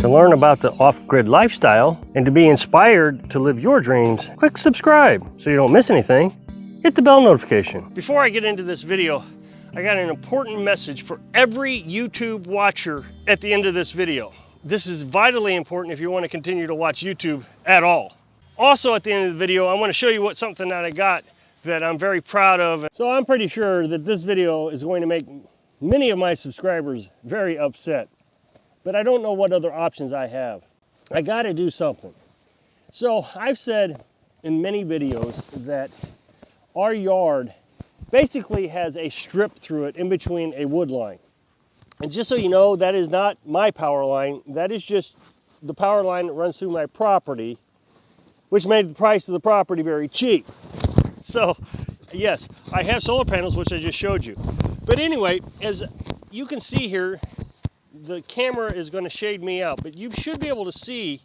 To learn about the off-grid lifestyle and to be inspired to live your dreams, click subscribe so you don't miss anything. Hit the bell notification. Before I get into this video, I got an important message for every YouTube watcher at the end of this video. This is vitally important if you want to continue to watch YouTube at all. Also at the end of the video, I want to show you something that I got that I'm very proud of. So I'm pretty sure that this video is going to make many of my subscribers very upset, but I don't know what other options I have. I got to do something. So I've said in many videos that our yard basically has a strip through it in between a wood line. And just so you know, that is not my power line. That is just the power line that runs through my property, which made the price of the property very cheap. So yes, I have solar panels, which I just showed you. But anyway, as you can see here, the camera is going to shade me out, but you should be able to see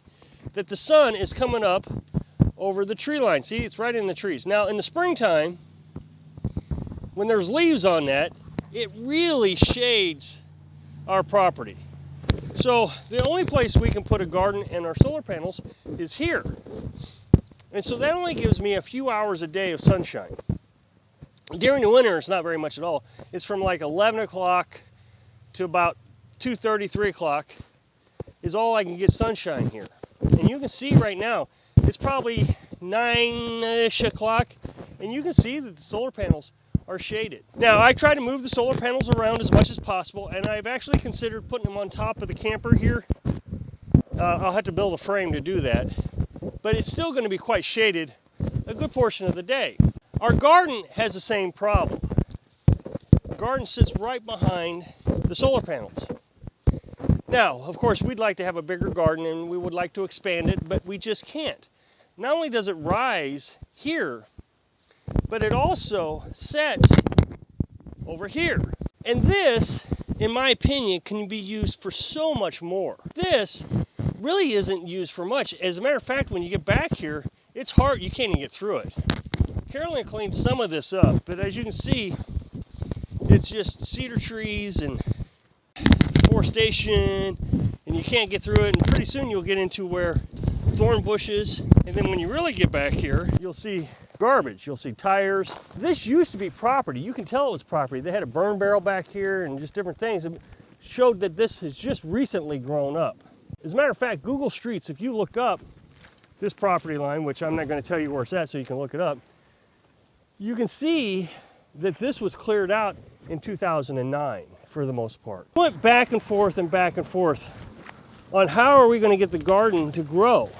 that the sun is coming up over the tree line. See, it's right in the trees. Now in the springtime, when there's leaves on that, it really shades our property. So the only place we can put a garden and our solar panels is here. And so that only gives me a few hours a day of sunshine. During the winter, it's not very much at all. It's from like 11 o'clock to about 2:30, 3 o'clock is all I can get sunshine here. And you can see right now, it's probably 9-ish o'clock, and you can see that the solar panels are shaded. Now, I try to move the solar panels around as much as possible, and I've actually considered putting them on top of the camper here. I'll have to build a frame to do that. But it's still going to be quite shaded a good portion of the day. Our garden has the same problem. The garden sits right behind the solar panels. Now, of course, we'd like to have a bigger garden and we would like to expand it, but we just can't. Not only does it rise here, but it also sets over here. And this, in my opinion, can be used for so much more. This really isn't used for much. As a matter of fact, when you get back here, it's hard, you can't even get through it. Carolyn cleaned some of this up, but as you can see, it's just cedar trees and forestation, and you can't get through it, and pretty soon you'll get into where thorn bushes, and then when you really get back here, you'll see garbage, you'll see tires. This used to be property. You can tell it was property. They had a burn barrel back here and just different things. It showed that this has just recently grown up. As a matter of fact, Google Streets, if you look up this property line, which I'm not going to tell you where it's at so you can look it up, you can see that this was cleared out in 2009 for the most part. We went back and forth on how are we going to get the garden to grow,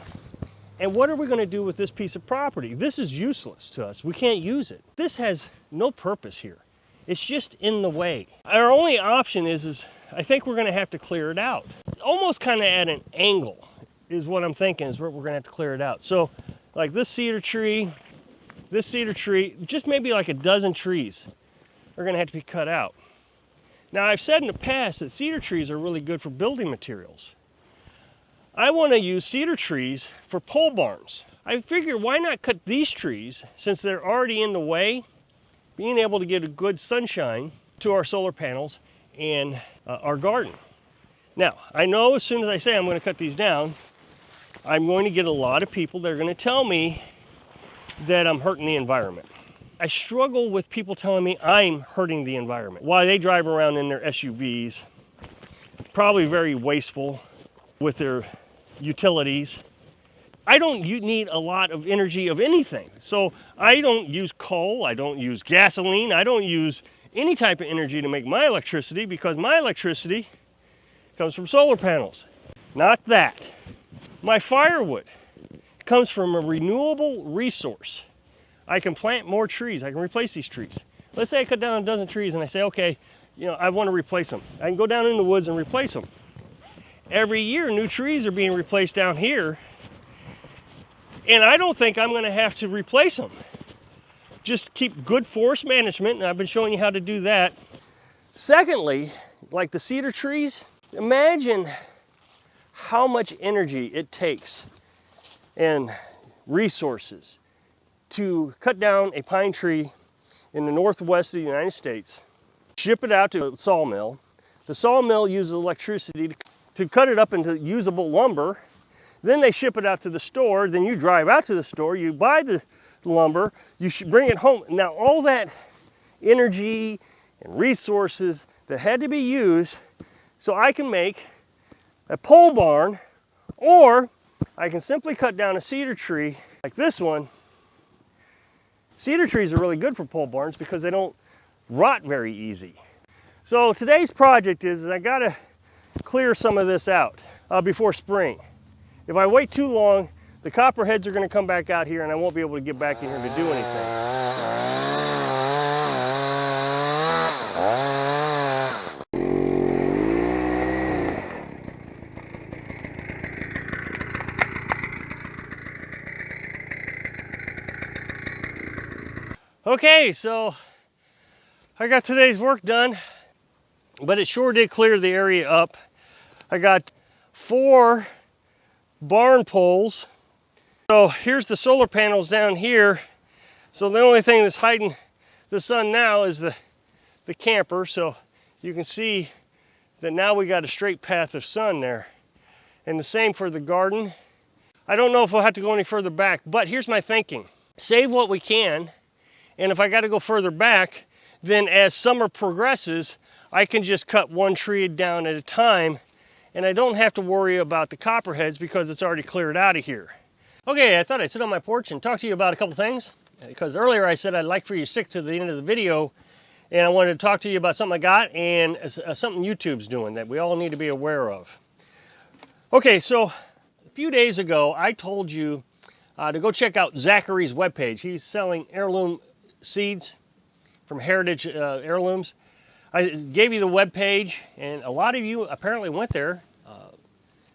and what are we going to do with this piece of property. This is useless to us. We can't use it. This has no purpose here. It's just in the way. Our only option is I think we're going to have to clear it out. Almost kind of at an angle is what I'm thinking, is where we're going to have to clear it out. So like this cedar tree, just maybe like a dozen trees are going to have to be cut out. Now, I've said in the past that cedar trees are really good for building materials. I want to use cedar trees for pole barns. I figured, why not cut these trees, since they're already in the way, being able to get a good sunshine to our solar panels and our garden. Now, I know as soon as I say I'm going to cut these down, I'm going to get a lot of people that are going to tell me that I'm hurting the environment. I struggle with people telling me I'm hurting the environment while they drive around in their SUVs, probably very wasteful with their utilities. I don't need a lot of energy of anything. So I don't use coal, I don't use gasoline, I don't use any type of energy to make my electricity, because my electricity comes from solar panels. Not that. My firewood comes from a renewable resource. I can plant more trees. I can replace these trees. Let's say I cut down a dozen trees and I say, okay, I want to replace them. I can go down in the woods and replace them. Every year, new trees are being replaced down here, and I don't think I'm going to have to replace them. Just keep good forest management, and I've been showing you how to do that. Secondly, like the cedar trees, imagine how much energy it takes and resources to cut down a pine tree in the northwest of the United States, ship it out to a sawmill. The sawmill uses electricity to cut it up into usable lumber. Then they ship it out to the store. Then you drive out to the store, you buy the lumber, you should bring it home. Now all that energy and resources that had to be used so I can make a pole barn, or I can simply cut down a cedar tree like this one. Cedar trees are really good for pole barns because they don't rot very easy. So today's project is I gotta clear some of this out before spring. If I wait too long, the copperheads are gonna come back out here and I won't be able to get back in here to do anything. Okay, so I got today's work done, but it sure did clear the area up. I got 4 barn poles. So here's the solar panels down here. So the only thing that's hiding the sun now is the camper. So you can see that now we got a straight path of sun there. And the same for the garden. I don't know if we'll have to go any further back, but here's my thinking. Save what we can. And if I got to go further back, then as summer progresses, I can just cut one tree down at a time, and I don't have to worry about the copperheads because it's already cleared out of here. Okay, I thought I'd sit on my porch and talk to you about a couple things, because earlier I said I'd like for you to stick to the end of the video, and I wanted to talk to you about something I got and something YouTube's doing that we all need to be aware of. Okay, so a few days ago, I told you to go check out Zachary's webpage. He's selling heirloom seeds from Heritage Heirlooms. I gave you the web page, and a lot of you apparently went there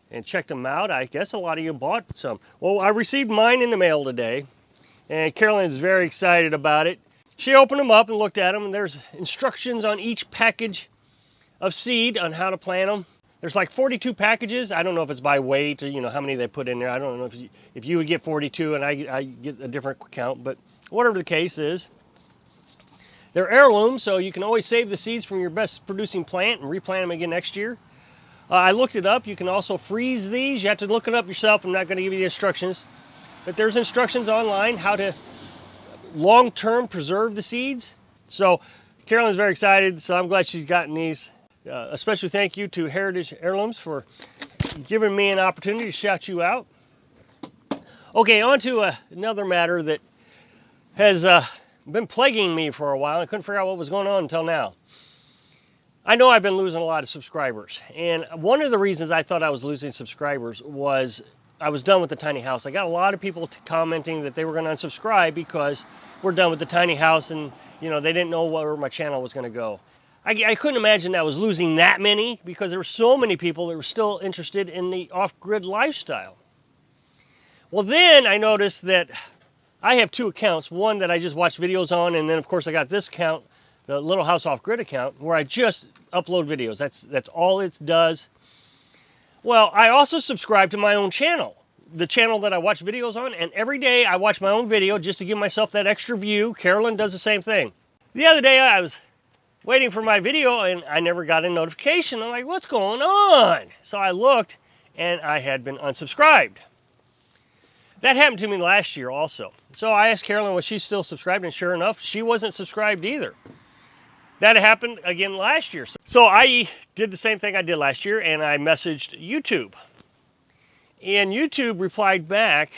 and checked them out. I guess a lot of you bought some. Well, I received mine in the mail today, and Carolyn is very excited about it. She opened them up and looked at them, and there's instructions on each package of seed on how to plant them. There's like 42 packages. I don't know if it's by weight or, you know, how many they put in there. I don't know if you would get 42 and I get a different count, but whatever the case is. They're heirlooms, so you can always save the seeds from your best producing plant and replant them again next year. I looked it up. You can also freeze these. You have to look it up yourself. I'm not going to give you the instructions. But there's instructions online how to long-term preserve the seeds. So Carolyn's very excited, so I'm glad she's gotten these. A special thank you to Heritage Heirlooms for giving me an opportunity to shout you out. Okay, on to another matter that has been plaguing me for a while. I couldn't figure out what was going on until now. I know I've been losing a lot of subscribers, and one of the reasons I thought I was losing subscribers was I was done with the tiny house. I got a lot of people commenting that they were going to unsubscribe because we're done with the tiny house, and you know, they didn't know where my channel was going to go. I couldn't imagine I was losing that many because there were so many people that were still interested in the off-grid lifestyle. Well, then I noticed that I have 2 accounts, one that I just watch videos on, and then of course I got this account, the Little House Off Grid account, where I just upload videos. That's all it does. Well, I also subscribe to my own channel, the channel that I watch videos on, and every day I watch my own video just to give myself that extra view. Carolyn does the same thing. The other day I was waiting for my video and I never got a notification. I'm like, what's going on? So I looked and I had been unsubscribed. That happened to me last year also. So I asked Carolyn, was she still subscribed? And sure enough, she wasn't subscribed either. That happened again last year. So I did the same thing I did last year, and I messaged YouTube. And YouTube replied back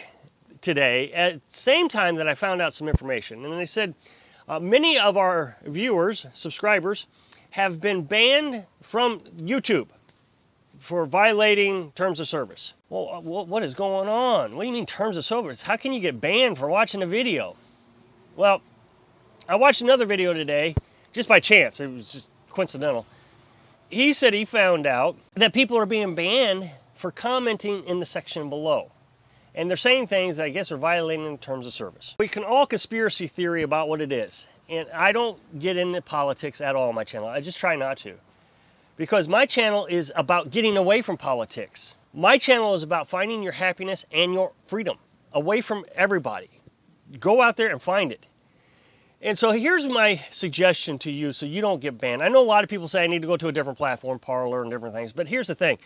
today at the same time that I found out some information. And they said, many of our viewers, subscribers, have been banned from YouTube for violating terms of service. Well, what is going on? What do you mean terms of service? How can you get banned for watching a video? Well, I watched another video today, just by chance. It was just coincidental. He said he found out that people are being banned for commenting in the section below. And they're saying things that I guess are violating the terms of service. We can all conspiracy theory about what it is. And I don't get into politics at all on my channel. I just try not to. Because my channel is about getting away from politics. My channel is about finding your happiness and your freedom away from everybody. Go out there and find it. And so here's my suggestion to you so you don't get banned. I know a lot of people say I need to go to a different platform, Parler and different things, but here's the thing.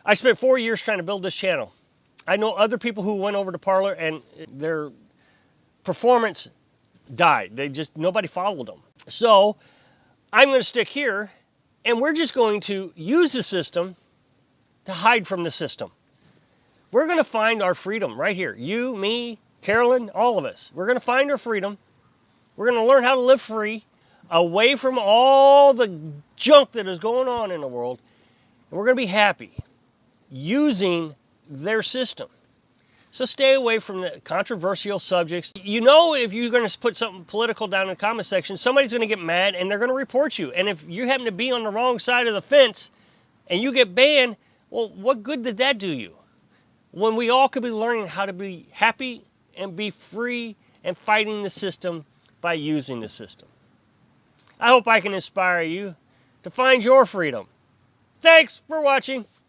I spent 4 years trying to build this channel. I know other people who went over to Parler and their performance died. Nobody followed them. So I'm going to stick here, and we're just going to use the system to hide from the system. We're going to find our freedom right here. You, me, Carolyn, all of us. We're going to find our freedom. We're going to learn how to live free, away from all the junk that is going on in the world. And we're going to be happy using their system. So stay away from the controversial subjects. You know, if you're going to put something political down in the comment section, somebody's going to get mad and they're going to report you. And if you happen to be on the wrong side of the fence and you get banned, well, what good did that do you? When we all could be learning how to be happy and be free and fighting the system by using the system. I hope I can inspire you to find your freedom. Thanks for watching.